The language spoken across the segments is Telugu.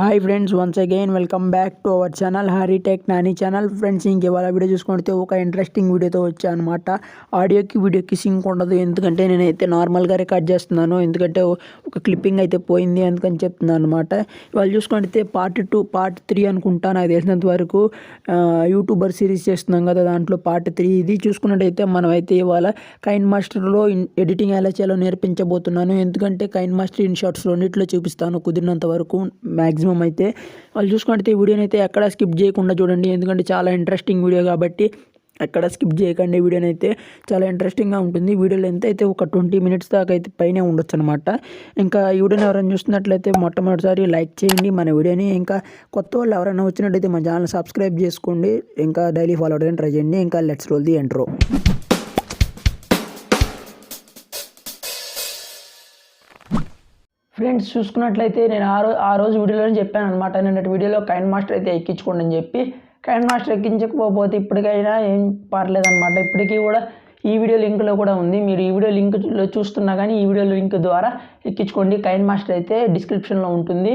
Hi friends, once again welcome back to our channel Haritechnani channel. Friends, ఇవాళ వీడియో చూసుకుంటే ఒక ఇంట్రెస్టింగ్ వీడియోతో వచ్చాను అనమాట. ఆడియోకి వీడియోకి సింక్ ఉండదు, ఎందుకంటే నేనైతే నార్మల్గా రికార్డ్ చేస్తున్నాను. ఎందుకంటే ఒక క్లిప్పింగ్ అయితే పోయింది, అందుకని చెప్తున్నాను అనమాట. ఇవాళ చూసుకుంటే పార్ట్ 2 పార్ట్ 3 అనుకుంటా. నాకు తెలిసినంత వరకు యూట్యూబర్ సిరీస్ చేస్తున్నాం కదా, దాంట్లో పార్ట్ 3 ఇది. చూసుకున్నట్టయితే మనమైతే ఇవాళ కైన్మాస్టర్లో ఎడిటింగ్ ఎలా చేయాలో నేర్పించబోతున్నాను. ఎందుకంటే కైన్మాస్టర్ ఇన్ షార్ట్స్ రెండిట్లో చూపిస్తాను కుదిరినంత వరకు మ్యాక్సిమం అయితే. వాళ్ళు చూసుకుంటే ఈ వీడియోని అయితే ఎక్కడ స్కిప్ చేయకుండా చూడండి, ఎందుకంటే చాలా ఇంట్రెస్టింగ్ వీడియో కాబట్టి ఎక్కడ స్కిప్ చేయకండి. వీడియోని అయితే చాలా ఇంట్రెస్టింగ్గా ఉంటుంది. వీడియో లెంత్ అయితే ఒక 20 మినిట్స్ దాకా అయితే పైనే ఉండొచ్చు అనమాట. ఇంకా ఈ వీడియోని ఎవరైనా చూస్తున్నట్లయితే మొట్టమొదటిసారి లైక్ చేయండి మన వీడియోని. ఇంకా కొత్త వాళ్ళు ఎవరైనా వచ్చినట్టయితే మా ఛానల్ సబ్స్క్రైబ్ చేసుకోండి. ఇంకా డైలీ ఫాలో అవ్వడానికి ట్రై చేయండి. ఇంకా let's roll the intro. Friends, చూసుకున్నట్లయితే నేను ఆ రోజు వీడియోలో చెప్పాను అనమాట. నిన్నటి వీడియోలో కైన్మాస్టర్ అయితే ఎక్కించుకోండి అని చెప్పి. కైన్మాస్టర్ ఎక్కించకపోతే ఇప్పటికైనా ఏం పర్లేదన్నమాట. ఇప్పటికీ కూడా ఈ వీడియో లింక్లో కూడా ఉంది. మీరు ఈ వీడియో లింక్లో చూస్తున్నా కానీ ఈ వీడియో లింక్ ద్వారా ఎక్కించుకోండి. కైన్మాస్టర్ అయితే డిస్క్రిప్షన్లో ఉంటుంది.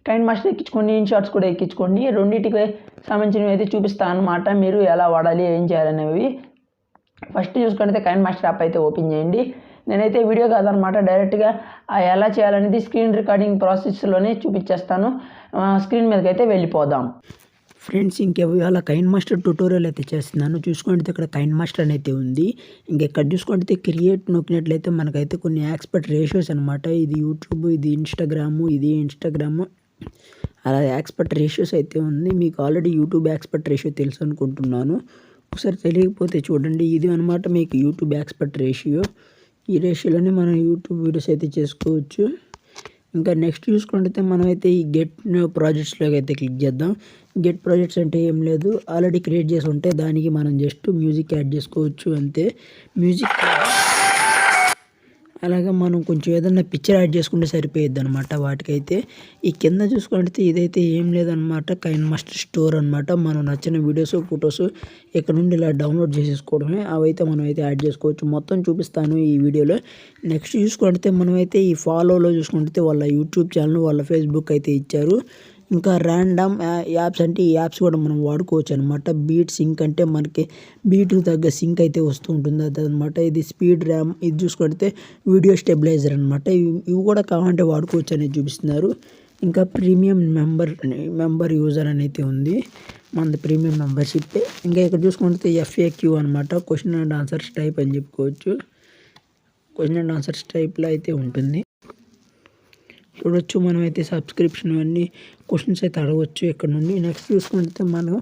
కైన్మాస్టర్ ఎక్కించుకోండి, ఇన్ షార్ట్స్ కూడా ఎక్కించుకోండి. రెండింటికి సంబంధించినవి అయితే చూపిస్తాను అనమాట, మీరు ఎలా వాడాలి ఏం చేయాలనేవి. ఫస్ట్ చూసుకుంటే కైన్మాస్టర్ యాప్ అయితే ఓపెన్ చేయండి. నేనైతే వీడియో కాదనమాట, డైరెక్ట్గా ఎలా చేయాలనేది స్క్రీన్ రికార్డింగ్ ప్రాసెస్లోనే చూపించేస్తాను. స్క్రీన్ మీదకి అయితే వెళ్ళిపోదాం. ఫ్రెండ్స్, ఇంకెవాళ కైన్మాస్టర్ ట్యూటోరియల్ అయితే చేస్తున్నాను. చూసుకుంటే ఇక్కడ కైన్మాస్టర్ అయితే ఉంది. ఇంకెక్కడ చూసుకుంటే క్రియేట్ నొక్కినట్లయితే మనకైతే కొన్ని ఎక్స్పర్ట్ రేషియోస్ అనమాట. ఇది యూట్యూబ్, ఇది ఇన్స్టాగ్రాము, అలా ఎక్స్పర్ట్ రేషియోస్ అయితే ఉంది. మీకు ఆల్రెడీ యూట్యూబ్ ఎక్స్పర్ట్ రేషియో తెలుసు అనుకుంటున్నాను. ఒకసారి తెలియకపోతే చూడండి. ఇది అనమాట మీకు యూట్యూబ్ ఎక్స్పర్ట్ రేషియో. ఈ రేషియోలోనే మనం యూట్యూబ్ వీడియోస్ అయితే చేసుకోవచ్చు. ఇంకా నెక్స్ట్ చూసుకుంటే మనమైతే ఈ గెట్ ప్రాజెక్ట్స్లోకి అయితే క్లిక్ చేద్దాం. గెట్ ప్రాజెక్ట్స్ అంటే ఏం లేదు, ఆల్రెడీ క్రియేట్ చేసి ఉంటే దానికి మనం జస్ట్ మ్యూజిక్ యాడ్ చేసుకోవచ్చు అంతే. మ్యూజిక్ అలాగే మనం కొంచెం ఏదన్నా పిక్చర్ యాడ్ చేసుకుంటే సరిపోయిద్ది అనమాట. వాటికైతే ఈ కింద చూసుకుంటే ఇదైతే ఏం లేదనమాట, కైన్మాస్టర్ స్టోర్ అనమాట. మనం నచ్చిన వీడియోస్, ఫొటోస్ ఇక్కడ నుండి ఇలా డౌన్లోడ్ చేసేసుకోవడమే. అవైతే మనం అయితే యాడ్ చేసుకోవచ్చు. మొత్తం చూపిస్తాను ఈ వీడియోలో. నెక్స్ట్ చూసుకుంటే మనమైతే ఈ ఫాలోలో చూసుకుంటే వాళ్ళ యూట్యూబ్ ఛానల్, వాళ్ళ ఫేస్బుక్ అయితే ఇచ్చారు. ఇంకా ర్యాండమ్ యాప్స్ అంటే ఈ యాప్స్ కూడా మనం వాడుకోవచ్చు అనమాట. బీట్ సింక్ అంటే మనకి బీట్కు తగ్గ సింక్ అయితే వస్తూ ఉంటుంది అదనమాట. ఇది స్పీడ్ ర్యామ్, ఇది చూసుకుంటే వీడియో స్టెబిలైజర్ అనమాట. ఇవి కూడా కావాలంటే వాడుకోవచ్చు అనేది చూపిస్తున్నారు. ఇంకా ప్రీమియం మెంబర్ యూజర్ అని అయితే ఉంది, మనది ప్రీమియం మెంబర్షిప్. ఇంకా ఇక్కడ చూసుకుంటే FAQ అనమాట, క్వశ్చన్ అండ్ ఆన్సర్స్ టైప్ అని చెప్పుకోవచ్చు. క్వశ్చన్ అండ్ ఆన్సర్స్ టైప్లో అయితే ఉంటుంది. చూడొచ్చు, మనం అయితే సబ్స్క్రిప్షన్ అన్నీ క్వశ్చన్స్ అయితే అడగవచ్చు ఇక్కడ నుండి. నెక్స్ట్ చూసుకుంటే మనం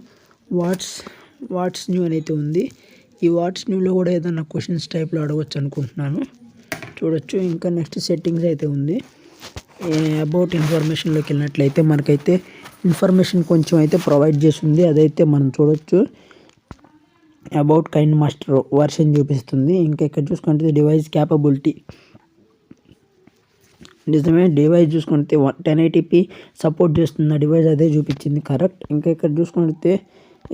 వాట్స్ న్యూ అని అయితే ఉంది. ఈ వాట్స్ న్యూలో కూడా ఏదైనా క్వశ్చన్స్ టైప్లో అడగవచ్చు అనుకుంటున్నాను. చూడొచ్చు. ఇంకా నెక్స్ట్ సెట్టింగ్స్ అయితే ఉంది. అబౌట్ ఇన్ఫర్మేషన్లోకి వెళ్ళినట్లయితే మనకైతే ఇన్ఫర్మేషన్ కొంచెం అయితే ప్రొవైడ్ చేస్తుంది, అదైతే మనం చూడొచ్చు. అబౌట్ కైన్మాస్టర్ వర్షన్ చూపిస్తుంది. ఇంకా ఇక్కడ చూసుకుంటే డివైస్ క్యాపబిలిటీ, నిజమే డివైస్ చూసుకుంటే 1080p సపోర్ట్ చేస్తున్న డివైస్ అదే చూపించింది, కరెక్ట్. ఇంకా ఇక్కడ చూసుకుంటే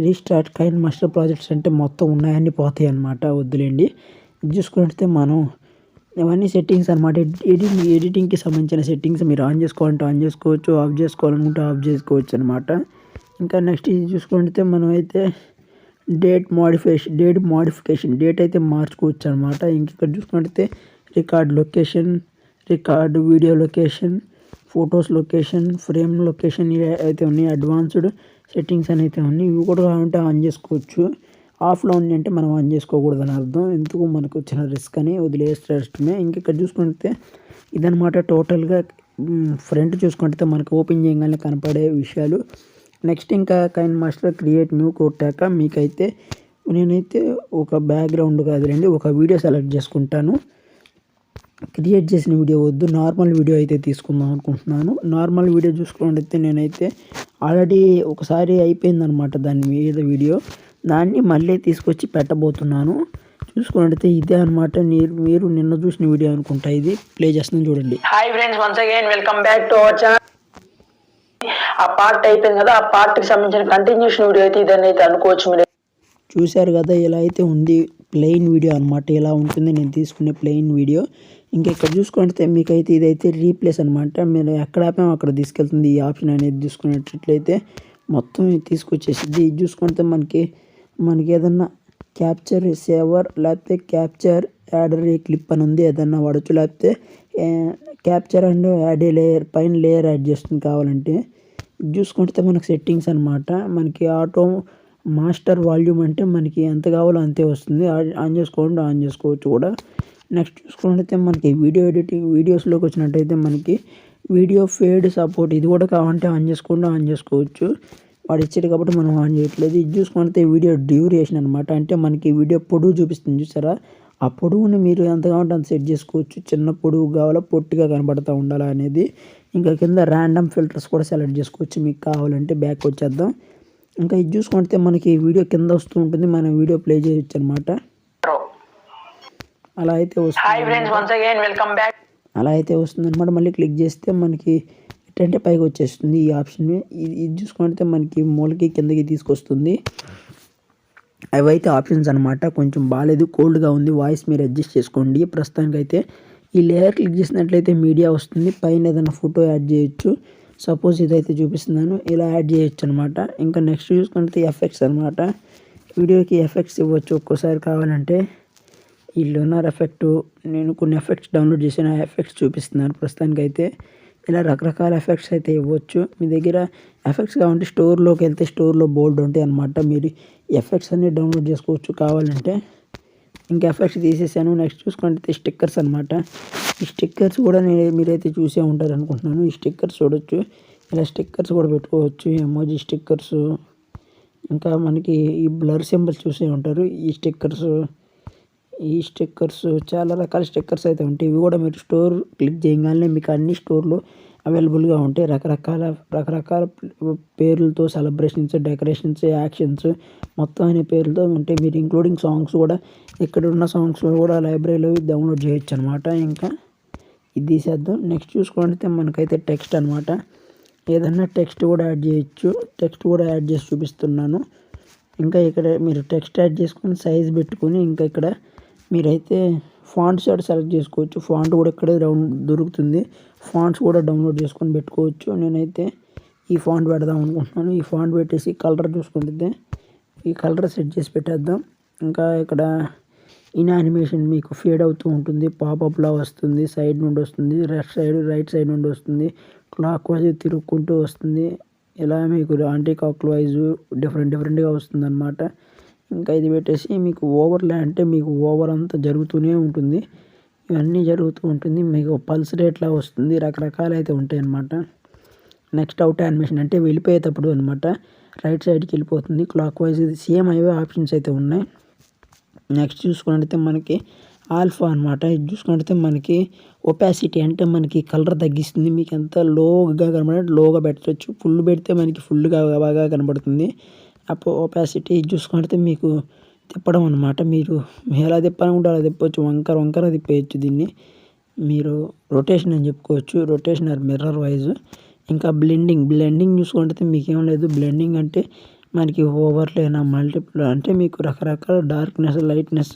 రీస్టార్ట్ కైన్మాస్టర్ ప్రాజెక్ట్స్ అంటే మొత్తం ఉన్నాయన్నీ పోతాయి అన్నమాట, వద్దులేండి. ఇది చూసుకుంటే మనం ఇవన్నీ సెట్టింగ్స్ అనమాట. ఎడిటింగ్కి సంబంధించిన సెట్టింగ్స్ మీరు ఆన్ చేసుకోవాలంటే ఆన్ చేసుకోవచ్చు, ఆఫ్ చేసుకోవాలనుకుంటే ఆఫ్ చేసుకోవచ్చు అనమాట. ఇంకా నెక్స్ట్ ఇది చూసుకుంటే మనం అయితే డేట్ మోడిఫికేషన్ డేట్ అయితే మార్చుకోవచ్చు అనమాట. ఇంక ఇక్కడ చూసుకుంటే record video location, photos location, frame location అయితే ఉన్నాయి. అడ్వాన్స్డ్ సెట్టింగ్స్ అని అయితే ఉన్నాయి. ఇవి కూడా కావాలంటే ఆన్ చేసుకోవచ్చు. ఆఫ్లో ఉంది అంటే మనం ఆన్ చేసుకోకూడదు అని అర్థం. ఎందుకు మనకు వచ్చిన రిస్క్ అని వదిలేస్తమే. ఇంకెక్కడ చూసుకుంటే ఇదనమాట టోటల్గా ఫ్రంట్ చూసుకుంటే మనకు ఓపెన్ చేయగానే కనపడే విషయాలు. నెక్స్ట్ ఇంకా కైన్మాస్టర్ క్రియేట్ న్యూ కొట్టాక మీకైతే నేనైతే ఒక బ్యాక్గ్రౌండ్ కాదులేండి, ఒక వీడియో సెలెక్ట్ చేసుకుంటాను. క్రియేట్ చేసిన వీడియో వద్దు, నార్మల్ వీడియో అయితే తీసుకుందాం అనుకుంటున్నాను. నార్మల్ వీడియో చూసుకుంటే నేనైతే ఆల్రెడీ ఒకసారి అయిపోయిందనమాట దాని మీద వీడియో, దాన్ని మళ్ళీ తీసుకొచ్చి పెట్టబోతున్నాను. చూసుకుంటే ఇదే అనమాట, మీరు నిన్న చూసిన వీడియో అనుకుంటా. ఇది ప్లే చేస్తున్నాను చూడండి. Hi friends, once again welcome back to our channel. ఆ పార్ట్ అయిపోయింది కదా, ఆ పార్ట్కి సంబంధించిన కంటిన్యూషన్ వీడియో అయితే ఇదని అయితే అనుకోవచ్చు. మీరు చూశారు కదా, ఇలా అయితే ఉంది. ప్లెయిన్ వీడియో అనమాట. ఇలా ఉంటుంది నేను తీసుకునే ప్లెయిన్ వీడియో. ఇంకా ఇక్కడ చూసుకుంటే మీకైతే ఇదైతే రీప్లేస్ అనమాట. మీరు ఎక్కడ ఆపామో అక్కడ తీసుకెళ్తుంది. ఈ ఆప్షన్ అనేది చూసుకునేటట్లయితే మొత్తం తీసుకొచ్చేసిద్ది. ఇది చూసుకుంటే మనకి ఏదన్నా క్యాప్చర్ సేవర్ లేకపోతే క్యాప్చర్ యాడర్ క్లిప్ అని ఉంది. ఏదన్నా వాడచ్చు. లేకపోతే క్యాప్చర్ అండ్ యాడ్ లేయర్ పైన లేయర్ యాడ్ చేస్తుంది కావాలంటే. ఇది చూసుకుంటే మనకి సెట్టింగ్స్ అనమాట. మనకి ఆటో మాస్టర్ వాల్యూమ్ అంటే మనకి ఎంత కావాలో అంతే వస్తుంది. ఆన్ చేసుకోండి, ఆన్ చేసుకోవచ్చు కూడా. నెక్స్ట్ చూసుకుంటే మనకి వీడియో ఎడిటింగ్ వీడియోస్లోకి వచ్చినట్టయితే మనకి వీడియో ఫేడ్ సపోర్ట్ ఇది కూడా కావాలంటే ఆన్ చేసుకోండి, ఆన్ చేసుకోవచ్చు. వాడు ఇచ్చాడు కాబట్టి మనం ఆన్ చేయట్లేదు. ఇది చూసుకుంటే వీడియో డ్యూరేషన్ అనమాట. అంటే మనకి వీడియో పొడవు చూపిస్తుంది చూసారా, ఆ పొడవుని మీరు ఎంత కావాలంటే అంత సెట్ చేసుకోవచ్చు. చిన్న పొడవు కావాలా, పొట్టిగా కనబడతా ఉండాలా అనేది. ఇంకా కింద ర్యాండమ్ ఫిల్టర్స్ కూడా సెలెక్ట్ చేసుకోవచ్చు మీకు కావాలంటే. బ్యాక్ వచ్చేద్దాం. ఇంకా ఇది చూసుకుంటే మనకి వీడియో కింద వస్తూ ఉంటుంది, మనం వీడియో ప్లే చేయొచ్చు అనమాట. అలా అయితే వస్తుంది. అలా అయితే వస్తుంది అనమాట. మళ్ళీ క్లిక్ చేస్తే మనకి ఏంటంటే పైకి వచ్చేస్తుంది ఈ ఆప్షన్. ఇది చూసుకుంటే మనకి మూలకి కిందకి తీసుకొస్తుంది. అవైతే ఆప్షన్స్ అనమాట. కొంచెం బాగాలేదు, కోల్డ్గా ఉంది, వాయిస్ మీరు అడ్జస్ట్ చేసుకోండి. ప్రస్తుతానికైతే ఈ లేయర్ క్లిక్ చేసినట్లయితే మీడియా వస్తుంది. పైన ఏదైనా ఫోటో యాడ్ చేయొచ్చు. సపోజ్ ఇదైతే చూపిస్తున్నాను, ఇలా యాడ్ చేయొచ్చు అనమాట. ఇంకా నెక్స్ట్ చూసుకుంటే ఎఫెక్ట్స్ అనమాట. వీడియోకి ఎఫెక్ట్స్ ఇవ్వచ్చు ఒక్కోసారి కావాలంటే. ఈ లూనర్ ఎఫెక్ట్ నేను కొన్ని ఎఫెక్ట్స్ డౌన్లోడ్ చేసిన ఎఫెక్ట్స్ చూపిస్తున్నాను ప్రస్తుతానికైతే. ఇలా రకరకాల ఎఫెక్ట్స్ అయితే ఇవ్వచ్చు. మీ దగ్గర ఎఫెక్ట్స్ కావాలంటే స్టోర్లోకి వెళ్తే స్టోర్లో బోల్డ్ ఉంటాయి అనమాట. మీరు ఎఫెక్ట్స్ అన్ని డౌన్లోడ్ చేసుకోవచ్చు కావాలంటే. ఇంకా ఎఫెక్ట్స్ తీసేసాను. నెక్స్ట్ చూసుకుంటే స్టిక్కర్స్ అనమాట. ఈ స్టిక్కర్స్ కూడా మీరైతే చూసే ఉంటారు అనుకుంటున్నాను. ఈ స్టిక్కర్స్ చూడొచ్చు. ఇలా స్టిక్కర్స్ కూడా పెట్టుకోవచ్చు. ఎమోజీ స్టిక్కర్స్, ఇంకా మనకి ఈ బ్లర్ సింబల్స్ చూసే ఉంటారు. ఈ స్టిక్కర్స్ చాలా రకాల స్టిక్కర్స్ అయితే ఉంటాయి. ఇవి కూడా మీరు స్టోర్ క్లిక్ చేయగానే మీకు అన్ని స్టోర్లు అవైలబుల్గా ఉంటాయి. రకరకాల పేర్లతో సెలబ్రేషన్స్, డెకరేషన్స్, యాక్షన్స్ మొత్తం అనే పేర్లతో ఉంటాయి. మీరు ఇంక్లూడింగ్ సాంగ్స్ కూడా ఇక్కడ ఉన్న సాంగ్స్ కూడా లైబ్రరీలో డౌన్లోడ్ చేయొచ్చు అనమాట. ఇంకా ఇది తీసేద్దాం. నెక్స్ట్ చూసుకుంటే మనకైతే టెక్స్ట్ అనమాట. ఏదన్నా టెక్స్ట్ కూడా యాడ్ చేయొచ్చు. టెక్స్ట్ కూడా యాడ్ చేసి చూపిస్తున్నాను. ఇంకా ఇక్కడ మీరు టెక్స్ట్ యాడ్ చేసుకొని సైజ్ పెట్టుకొని ఇంకా ఇక్కడ మీరైతే ఫాంట్స్ కూడా సెలెక్ట్ చేసుకోవచ్చు. ఫాంట్ కూడా ఇక్కడే దొరుకుతుంది. ఫాంట్స్ కూడా డౌన్లోడ్ చేసుకొని పెట్టుకోవచ్చు. నేనైతే ఈ ఫాంట్ పెడదాం అనుకుంటున్నాను. ఈ ఫాంట్ పెట్టేసి కలర్ చూసుకుంటే ఈ కలర్ సెట్ చేసి పెట్టేద్దాం. ఇంకా ఇక్కడ ఇన్ యానిమేషన్ మీకు ఫేడ్ అవుతూ ఉంటుంది. పాపప్లా వస్తుంది, సైడ్ నుండి వస్తుంది, రైట్ సైడ్ నుండి వస్తుంది, క్లాక్ వైజ్ తిరుగుకుంటూ వస్తుంది. ఇలా మీకు యాంటీ క్లాక్ వైజ్ డిఫరెంట్గా వస్తుంది అనమాట. ఇంకా ఇది పెట్టేసి మీకు ఓవర్లే అంటే మీకు ఓవర్ అంతా జరుగుతూనే ఉంటుంది. ఇవన్నీ జరుగుతూ ఉంటుంది. మీకు పల్స్ రేట్లా వస్తుంది. రకరకాలు అయితే ఉంటాయి అన్నమాట. నెక్స్ట్ అవుట్ యానిమేషన్ అంటే వెళ్ళిపోయేటప్పుడు అనమాట. రైట్ సైడ్కి వెళ్ళిపోతుంది క్లాక్ వైజ్. ఇది సేమ్ అవే ఆప్షన్స్ అయితే ఉన్నాయి. నెక్స్ట్ చూసుకుంటే మనకి ఆల్ఫా అనమాట. ఇది చూసుకుంటే మనకి ఒపాసిటీ అంటే మనకి కలర్ తగ్గిస్తుంది. మీకు ఎంత లోగా కనబడే లోగా పెట్టచ్చు. ఫుల్ పెడితే మనకి ఫుల్గా బాగా కనబడుతుంది. అప్పుడు ఒపాసిటీ చూసుకుంటే మీకు తిప్పడం అనమాట. మీరు ఎలా తిప్పాలనుకుంటే అలా తిప్పవచ్చు. వంకర తిప్పేయచ్చు దీన్ని. మీరు రొటేషన్ అని చెప్పుకోవచ్చు. Rotation or mirror wise. ఇంకా బ్లెండింగ్ చూసుకుంటే మీకేం లేదు. బ్లెండింగ్ అంటే మనకి ఓవర్లేనా మల్టిపుల్ అంటే మీకు రకరకాల డార్క్నెస్, లైట్నెస్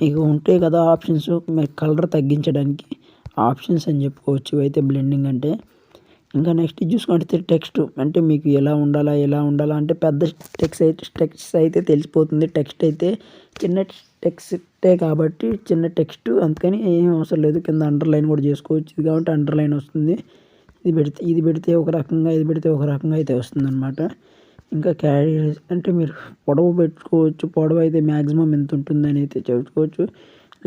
మీకు ఉంటాయి కదా ఆప్షన్స్. మీకు కలర్ తగ్గించడానికి ఆప్షన్స్ అని చెప్పుకోవచ్చు అయితే బ్లెండింగ్ అంటే. ఇంకా నెక్స్ట్ చూసుకుంటే టెక్స్ట్ అంటే మీకు ఎలా ఉండాలా అంటే పెద్ద టెక్స్ట్ అయితే తెలిసిపోతుంది. టెక్స్ట్ అయితే చిన్న టెక్స్టే కాబట్టి చిన్న టెక్స్ట్, అందుకని ఏం అవసరం లేదు. కింద అండర్లైన్ కూడా చేసుకోవచ్చు. ఇది కాబట్టి అండర్లైన్ వస్తుంది. ఇది పెడితే ఒక రకంగా, ఇది పెడితే ఒక రకంగా అయితే వస్తుంది అనమాట. ఇంకా క్యారీ అంటే మీరు పొడవు పెట్టుకోవచ్చు. పొడవు అయితే మ్యాక్సిమం ఎంత ఉంటుందని అయితే చెప్పుకోవచ్చు.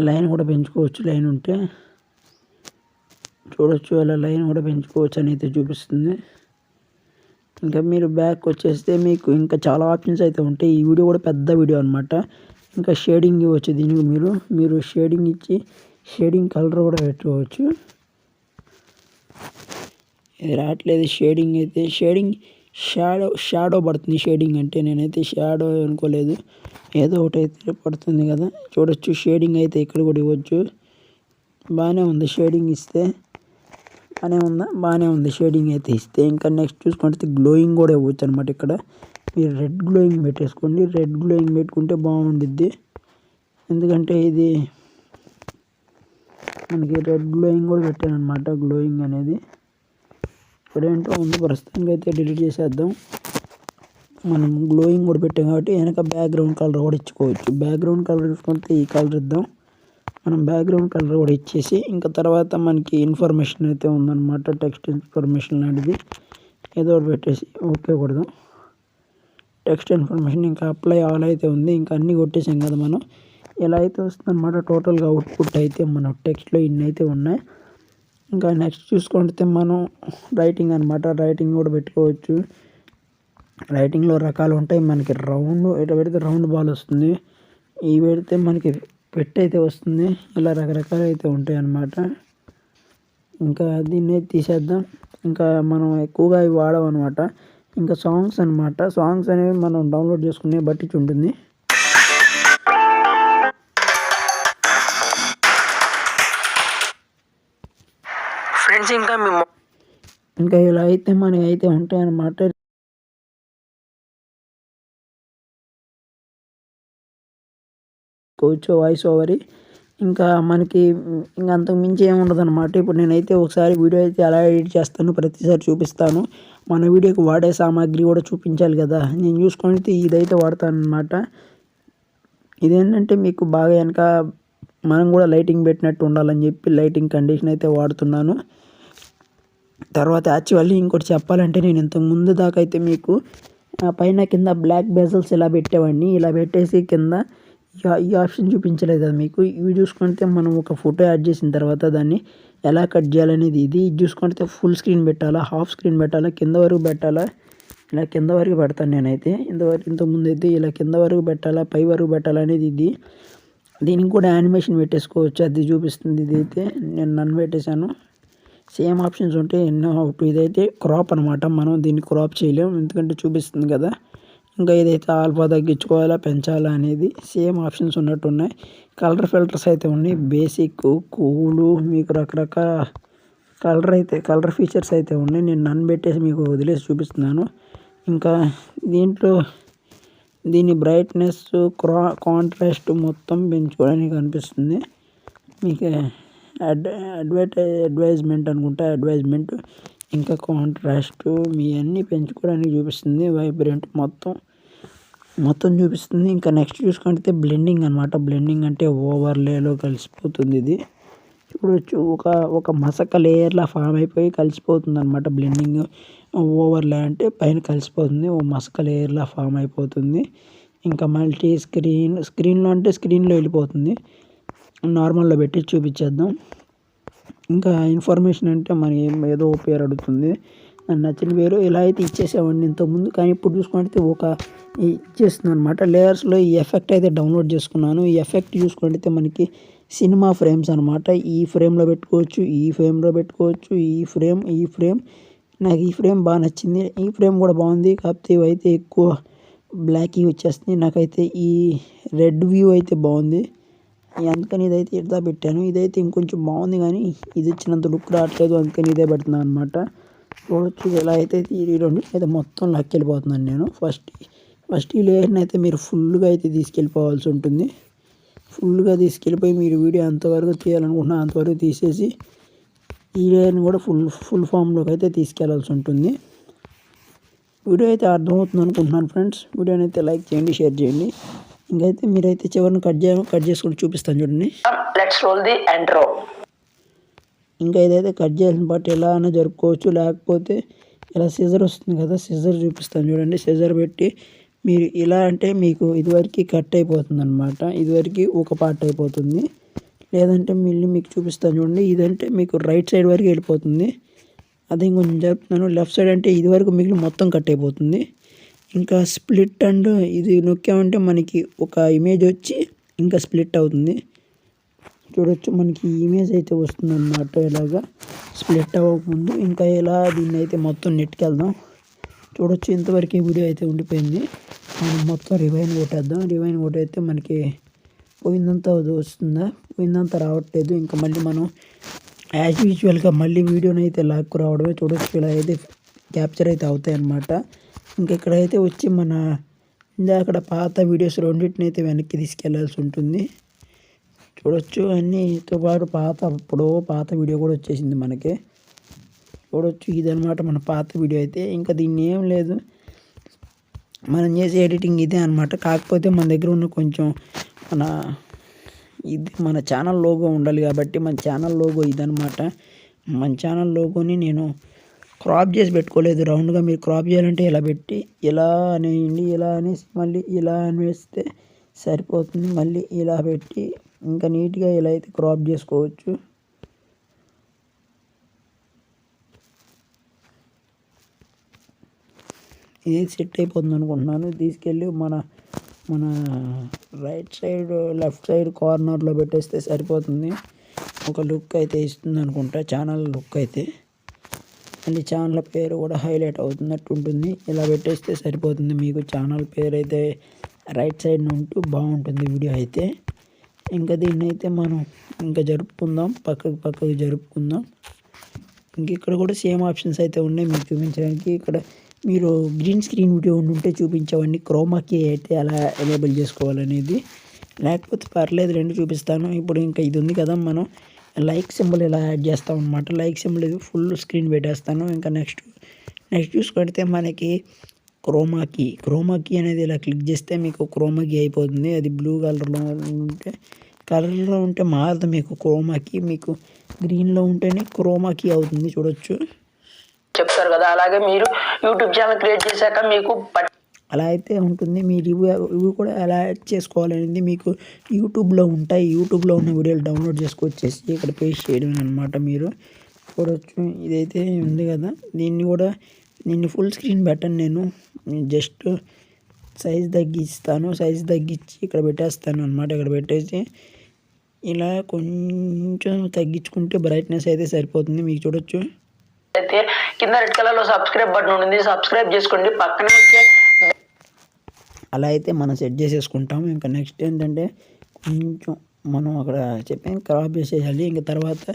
లైన్ కూడా పెంచుకోవచ్చు. లైన్ ఉంటే చూడొచ్చు. అలా లైన్ కూడా పెంచుకోవచ్చు అని అయితే చూపిస్తుంది. ఇంకా మీరు బ్యాక్ వచ్చేస్తే మీకు ఇంకా చాలా ఆప్షన్స్ అయితే ఉంటాయి. ఈ వీడియో కూడా పెద్ద వీడియో అనమాట. ఇంకా షేడింగ్ ఇవ్వచ్చు. దీనికి మీరు షేడింగ్ ఇచ్చి షేడింగ్ కలర్ కూడా పెట్టుకోవచ్చు. ఇది రావట్లేదు షేడింగ్ అయితే. షాడో పడుతుంది. షేడింగ్ అంటే నేనైతే షాడో అనుకోలేదు. ఏదో ఒకటి అయితే పడుతుంది కదా. చూడొచ్చు షేడింగ్ అయితే ఇక్కడ కూడా ఇవ్వచ్చు. బాగానే ఉంది షేడింగ్ ఇస్తే. బాగానే ఉంది షేడింగ్ అయితే ఇస్తే. ఇంకా నెక్స్ట్ చూసుకుంటే గ్లోయింగ్ కూడా ఇవ్వచ్చు అనమాట. ఇక్కడ మీరు రెడ్ గ్లోయింగ్ పెట్టేసుకోండి. రెడ్ గ్లోయింగ్ పెట్టుకుంటే బాగుండిద్ది. ఎందుకంటే ఇది మనకి రెడ్ గ్లోయింగ్ కూడా పెట్టాను అనమాట. గ్లోయింగ్ అనేది ఇప్పుడేంటో ఉంది, ప్రస్తుతానికి అయితే డిలీట్ చేసేద్దాం. మనం గ్లోయింగ్ కూడా పెట్టాం కాబట్టి వెనక బ్యాక్గ్రౌండ్ కలర్ కూడా ఇచ్చుకోవచ్చు. బ్యాక్గ్రౌండ్ కలర్ చూసుకుంటే ఈ కలర్ ఇద్దాం. మనం బ్యాక్గ్రౌండ్ కలర్ కూడా ఇచ్చేసి ఇంకా తర్వాత మనకి ఇన్ఫర్మేషన్ అయితే ఉందన్నమాట. టెక్స్ట్ ఇన్ఫర్మేషన్ లాంటిది ఏదో ఒకటి పెట్టేసి ఓకే కొడదాం. టెక్స్ట్ ఇన్ఫర్మేషన్ ఇంకా అప్లై ఆల్ అయితే ఉంది. ఇంకా అన్నీ కొట్టేసాం కదా మనం. ఇలా అయితే వస్తుందన్నమాట. టోటల్గా అవుట్పుట్ అయితే మన టెక్స్ట్లో ఇన్ని అయితే ఉన్నాయి. ఇంకా నెక్స్ట్ చూసుకుంటే మనం రైటింగ్ అనమాట. రైటింగ్ కూడా పెట్టుకోవచ్చు. రైటింగ్లో రకాలు ఉంటాయి. మనకి రౌండ్ ఇట్లా పెడితే రౌండ్ బాల్ వస్తుంది, ఇవి పెడితే మనకి పెట్టి అయితే వస్తుంది. ఇలా రకరకాలు అయితే ఉంటాయి అన్నమాట. ఇంకా దీన్ని తీసేద్దాం. ఇంకా మనం ఎక్కువగా ఇవి వాడడం అనమాట. ఇంకా సాంగ్స్ అనమాట. సాంగ్స్ అనేవి మనం డౌన్లోడ్ చేసుకునే బట్టి ఉంటుంది. ఫ్రెండ్స్ ఇంకా ఇలా అయితే మనకి అయితే ఉంటాయి అన్నమాట. కోచ్ వాయిస్ ఓవర్ ఇంకా మనకి ఇంకా అంతకు మించి ఏముండదు అనమాట. ఇప్పుడు నేనైతే ఒకసారి వీడియో అయితే ఎలా ఎడిట్ చేస్తాను ప్రతిసారి చూపిస్తాను. మన వీడియోకి వాడే సామాగ్రి కూడా చూపించాలి కదా. నేను చూసుకొని ఇదైతే వాడతాను అనమాట. ఇదేంటంటే మీకు బాగా వెనక మనం కూడా లైటింగ్ పెట్టినట్టు ఉండాలని చెప్పి లైటింగ్ కండిషన్ అయితే వాడుతున్నాను. తర్వాత యాక్చువల్లీ ఇంకోటి చెప్పాలంటే నేను ఇంతకు ముందు దాకా అయితే మీకు పైన కింద బ్లాక్ బెజల్స్ ఇలా పెట్టేవాడిని. ఇలా పెట్టేసి కింద ఈ ఆప్షన్ చూపించలేదు కదా మీకు. ఇవి చూసుకుంటే మనం ఒక ఫోటో యాడ్ చేసిన తర్వాత దాన్ని ఎలా కట్ చేయాలనేది ఇది చూసుకుంటే ఫుల్ స్క్రీన్ పెట్టాలా, హాఫ్ స్క్రీన్ పెట్టాలా, కింద వరకు పెట్టాలా. ఇలా కింద వరకు పెడతాను నేనైతే. ఇంతకుముందు అయితే ఇలా కింద వరకు పెట్టాలా, పై వరకు పెట్టాలా అనేది ఇది. దీనికి కూడా యానిమేషన్ పెట్టేసుకోవచ్చు, అది చూపిస్తుంది. ఇదైతే నేను నన్ను పెట్టేశాను. సేమ్ ఆప్షన్స్ ఉంటే ఎన్నో ఇదైతే క్రాప్ అనమాట. మనం దీన్ని క్రాప్ చేయలేము ఎందుకంటే చూపిస్తుంది కదా. ఇంకా ఇదైతే ఆల్ఫా తగ్గించుకోవాలా పెంచాలా అనేది సేమ్ ఆప్షన్స్ ఉన్నట్టు ఉన్నాయి. కలర్ ఫిల్టర్స్ అయితే ఉన్నాయి. బేసిక్, కూలు, మీకు రకరకాల కలర్ ఫీచర్స్ అయితే ఉన్నాయి. నేను నన్ను పెట్టేసి మీకు వదిలేసి చూపిస్తున్నాను. ఇంకా దీంట్లో దీని బ్రైట్నెస్, కాంట్రాస్ట్ మొత్తం పెంచుకోవడానికి కనిపిస్తుంది. మీకు అడ్వైజ్మెంట్ అనుకుంటా, అడ్వైజ్మెంట్ ఇంకా కాంట్రాస్ట్ మీ అన్నీ పెంచుకోవడానికి చూపిస్తుంది. వైబ్రెంట్ మొత్తం చూపిస్తుంది. ఇంకా నెక్స్ట్ చూసుకుంటే బ్లెండింగ్ అనమాట. బ్లెండింగ్ అంటే ఓవర్లేలో కలిసిపోతుంది. ఇది చూడొచ్చు, ఒక మసక లేయర్లా ఫామ్ అయిపోయి కలిసిపోతుంది అనమాట. బ్లెండింగ్ ఓవర్లే అంటే పైన కలిసిపోతుంది, ఓ మసక లేయర్లా ఫామ్ అయిపోతుంది. ఇంకా మల్టీ స్క్రీన్లో అంటే స్క్రీన్లో వెళ్ళిపోతుంది. నార్మల్లో పెట్టి చూపించేద్దాం. ఇంకా ఇన్ఫర్మేషన్ అంటే మరి ఏదో పేరు అడుగుతుంది, నాకు నచ్చిన పేరు ఇలా అయితే ఇచ్చేసేవాడిని ఇంతకుముందు. కానీ ఇప్పుడు చూసుకుంటే ఇచ్చేస్తుంది అనమాట. లేయర్స్లో ఈ ఎఫెక్ట్ అయితే డౌన్లోడ్ చేసుకున్నాను. ఈ ఎఫెక్ట్ చూసుకుంటే మనకి సినిమా ఫ్రేమ్స్ అనమాట. ఈ ఫ్రేమ్లో పెట్టుకోవచ్చు, ఈ ఫ్రేమ్లో పెట్టుకోవచ్చు, ఈ ఫ్రేమ్ నాకు ఈ ఫ్రేమ్ బాగా నచ్చింది. ఈ ఫ్రేమ్ కూడా బాగుంది, కాకపోతే ఇవైతే ఎక్కువ బ్లాక్ వచ్చేస్తుంది. నాకైతే ఈ రెడ్ వ్యూ అయితే బాగుంది, అందుకని ఇదైతే ఇట్లా పెట్టాను. ఇదైతే ఇంకొంచెం బాగుంది కానీ ఇది ఇచ్చినంత లుక్ రావట్లేదు, అందుకని ఇదే పెడుతున్నాను అనమాట. చూడొచ్చు ఎలా అయితే ఈ రెండు అయితే మొత్తం లాక్కెళ్ళిపోతున్నాను నేను. ఫస్ట్ ఈ లేయర్ని అయితే మీరు ఫుల్గా అయితే తీసుకెళ్ళిపోవాల్సి ఉంటుంది. ఫుల్గా తీసుకెళ్ళిపోయి మీరు వీడియో ఎంతవరకు తీయాలనుకుంటున్నా అంతవరకు తీసేసి ఈ లేయర్ని కూడా ఫుల్ ఫామ్లోకి అయితే తీసుకెళ్లాల్సి ఉంటుంది. వీడియో అయితే అర్థమవుతుంది అనుకుంటున్నాను ఫ్రెండ్స్. వీడియోని అయితే లైక్ చేయండి, షేర్ చేయండి. ఇంకైతే మీరైతే చివరిని కట్ చేసుకుని చూపిస్తాను చూడండి. Let's roll the intro. ఇంకా ఇదైతే కట్ చేయాల్సిన పాటు ఎలా అయినా జరుపుకోవచ్చు, లేకపోతే ఇలా సిజర్ వస్తుంది కదా, సిజర్ చూపిస్తాను చూడండి. సిజర్ పెట్టి మీరు ఇలా అంటే మీకు ఇదివరకు కట్ అయిపోతుంది అనమాట. ఇదివరకు ఒక పార్ట్ అయిపోతుంది. లేదంటే మీకు చూపిస్తాను చూడండి. ఇదంటే మీకు రైట్ సైడ్ వరకు వెళ్ళిపోతుంది. అదే ఇంకొంచెం జరుపుతున్నాను. లెఫ్ట్ సైడ్ అంటే ఇది వరకు మిగిలిన మొత్తం కట్ అయిపోతుంది. ఇంకా స్ప్లిట్ అండ్ ఇది నొక్కామంటే మనకి ఒక ఇమేజ్ వచ్చి ఇంకా స్ప్లిట్ అవుతుంది. చూడొచ్చు, మనకి ఇమేజ్ అయితే వస్తుంది అన్నమాట. ఇలాగా స్ప్లిట్ అవ్వకముందు ఇంకా ఇలా దీన్ని అయితే మొత్తం నెట్కెళ్దాం. చూడొచ్చు, ఇంతవరకు వీడియో అయితే ఉండిపోయింది. మనం మొత్తం రివైన్ కొట్టేద్దాం. రివైన్ కొట్టయితే మనకి పోయిందంతా వస్తుందా, పోయిందంతా రావట్లేదు. ఇంకా మళ్ళీ మనం యాజ్ యూజువల్గా మళ్ళీ వీడియోని అయితే లాక్కు రావడమే. చూడొచ్చు, ఇలా అయితే క్యాప్చర్ అయితే అవుతాయి అన్నమాట. ఇంకా ఇక్కడైతే వచ్చి అక్కడ పాత వీడియోస్ రెండింటిని అయితే వెనక్కి తీసుకెళ్లాల్సి ఉంటుంది. చూడొచ్చు. అన్నీతో పాటు పాత వీడియో కూడా వచ్చేసింది మనకి. చూడొచ్చు, ఇదనమాట మన పాత వీడియో అయితే. ఇంకా దీన్ని ఏం లేదు, మనం చేసే ఎడిటింగ్ ఇదే అనమాట. కాకపోతే మన దగ్గర ఉన్న కొంచెం మన ఛానల్ లోగో ఉండాలి కాబట్టి మన ఛానల్ లోగో ఇదనమాట. మన ఛానల్ లోగోని నేను క్రాప్ చేసి పెట్టుకోలేదు. రౌండ్గా మీరు క్రాప్ చేయాలంటే ఇలా పెట్టి ఇలా అనేయండి. ఇలా అనేసి మళ్ళీ ఇలా అనేస్తే సరిపోతుంది. మళ్ళీ ఇలా పెట్టి ఇంకా నీట్గా ఇలా అయితే క్రాప్ చేసుకోవచ్చు. ఇది సెట్ అయిపోతుంది అనుకుంటున్నాను. తీసుకెళ్ళి మన రైట్ సైడ్ లెఫ్ట్ సైడ్ కార్నర్లో పెట్టేస్తే సరిపోతుంది. ఒక లుక్ అయితే ఇస్తుంది అనుకుంటా, ఛానల్ లుక్ అయితే. మళ్ళీ ఛానల్ పేరు కూడా హైలైట్ అవుతున్నట్టు ఉంటుంది. ఇలా పెట్టేస్తే సరిపోతుంది. మీకు ఛానల్ పేరు అయితే రైట్ సైడ్ ఉంటూ బాగుంటుంది వీడియో అయితే. ఇంకా దీన్ని అయితే మనం ఇంకా జరుపుకుందాం, పక్కకు జరుపుకుందాం. ఇంక ఇక్కడ కూడా సేమ్ ఆప్షన్స్ అయితే ఉన్నాయి మీకు చూపించడానికి. ఇక్కడ మీరు గ్రీన్ స్క్రీన్ వీడియో ఉంటే చూపించేవాడిని, క్రోమాకి అయితే ఎలా ఎనేబుల్ చేసుకోవాలనేది. లేకపోతే పర్లేదు, రెండు చూపిస్తాను. ఇప్పుడు ఇంకా ఇది ఉంది కదా, మనం లైక్ సింబల్ ఇలా యాడ్ చేస్తాం అనమాట. లైక్ సింబల్ ఇది ఫుల్ స్క్రీన్ పెట్టేస్తాను. ఇంకా నెక్స్ట్ చూసుకుంటే మనకి క్రోమాకి అనేది ఇలా క్లిక్ చేస్తే మీకు క్రోమాకి అయిపోతుంది. అది బ్లూ కలర్లో ఉంటే మారదు మీకు క్రోమాకి, మీకు గ్రీన్లో ఉంటేనే క్రోమాకి అవుతుంది. చూడొచ్చు, చెప్తారు కదా, అలాగే మీరు యూట్యూబ్ ఛానల్ క్రియేట్ చేశాక మీకు అలా అయితే ఉంటుంది. మీరు ఇవి కూడా ఎలా చేసుకోవాలనేది మీకు యూట్యూబ్లో ఉంటాయి. యూట్యూబ్లో ఉన్న వీడియోలు డౌన్లోడ్ చేసుకొచ్చేసి ఇక్కడ పేస్ట్ చేయడం అనమాట. మీరు చూడొచ్చు, ఇదైతే ఉంది కదా, దీన్ని ఫుల్ స్క్రీన్ పెట్టను నేను. జస్ట్ సైజ్ తగ్గించి ఇక్కడ పెట్టేస్తాను అనమాట. ఇక్కడ పెట్టేసి ఇలా కొంచెం తగ్గించుకుంటే బ్రైట్నెస్ అయితే సరిపోతుంది. మీకు చూడొచ్చు, అయితే కింద రెడ్ కలర్ లో సబ్స్క్రైబ్ బటన్ ఉంటుంది, సబ్స్క్రైబ్ చేసుకోండి. పక్కనే వచ్చే అలా అయితే మనం సెట్ చేసేసుకుంటాం. ఇంకా నెక్స్ట్ ఏంటంటే కొంచెం మనం అక్కడ చెప్పాం క్రాప్ చేసేయాలి. ఇంకా తర్వాత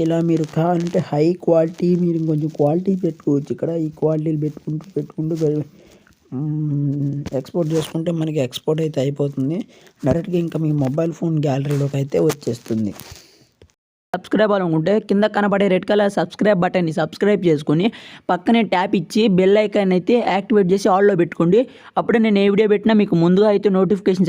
ఇలా మీరు కావాలంటే హై క్వాలిటీ, మీరు కొంచెం క్వాలిటీ పెట్టుకోవచ్చు. ఇక్కడ ఈ క్వాలిటీలు పెట్టుకుంటూ ఎక్స్పోర్ట్ చేసుకుంటే మనకి ఎక్స్పోర్ట్ అయితే అయిపోతుంది. డైరెక్ట్గా ఇంకా మీ మొబైల్ ఫోన్ గ్యాలరీలోకి అయితే వచ్చేస్తుంది. సబ్స్క్రైబ్ అవ్వాలనుకుంటే కింద కనబడే రెడ్ కలర్ సబ్స్క్రైబ్ బటన్ని సబ్స్క్రైబ్ చేసుకొని పక్కనే ట్యాప్ ఇచ్చి బెల్ ఐకాన్ అయితే యాక్టివేట్ చేసి ఆల్లో పెట్టుకోండి. అప్పుడే నేను ఏ వీడియో పెట్టినా మీకు ముందుగా అయితే నోటిఫికేషన్